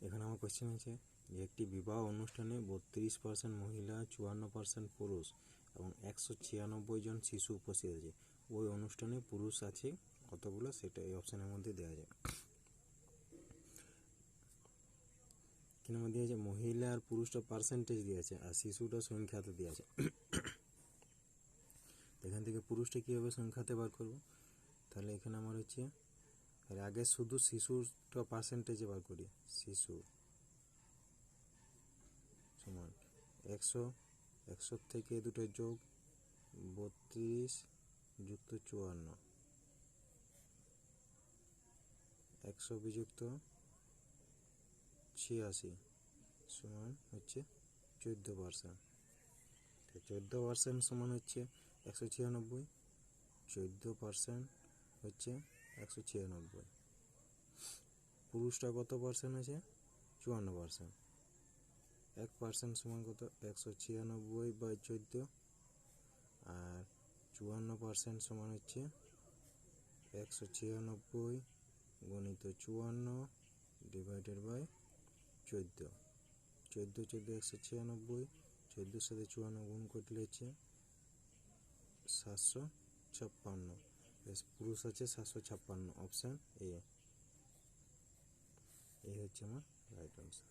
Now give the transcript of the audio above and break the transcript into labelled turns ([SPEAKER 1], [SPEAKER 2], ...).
[SPEAKER 1] এখানে আমার কোশ্চেন আছে যে একটি বিবাহ অনুষ্ঠানে 32% মহিলা, 54% পুরুষ এবং 196 জন শিশু উপস্থিত আছে। ওই অনুষ্ঠানে পুরুষ আছে কতগুলো, সেটা এই অপশানের মধ্যে দেওয়া যায়। কি নাম্বার দেওয়া আছে? মহিলা আর পুরুষটা পার্সেন্টেজ দেওয়া আছে আর শিশুটা সংখ্যাতে দেওয়া আছে। এখান থেকে পুরুষটা কীভাবে সংখ্যাতে বার করব? তাহলে এখানে আমার হচ্ছে আগে শুধু শিশুটা পার্সেন্টেজে বার করি। শিশু সমান 100 থেকে দুটো যোগ 32 যুক্ত 54, 100 বিযুক্ত 86 সমান হচ্ছে 14%। 14% সমান হচ্ছে 196, 14% হচ্ছে 196। পুরুষটা কত পার্সেন্ট আছে? 54%। 1% সমান কত? 196/14, আর 54% সমান হচ্ছে 196 গুণিত 54 ডিভাইডেড বাই 14। 14 196, 14 সাথে 54 গুণ করলে হচ্ছে 756। পুরুষ আছে 756, অপশান এ। এই হচ্ছে আমার রাইট আনসার।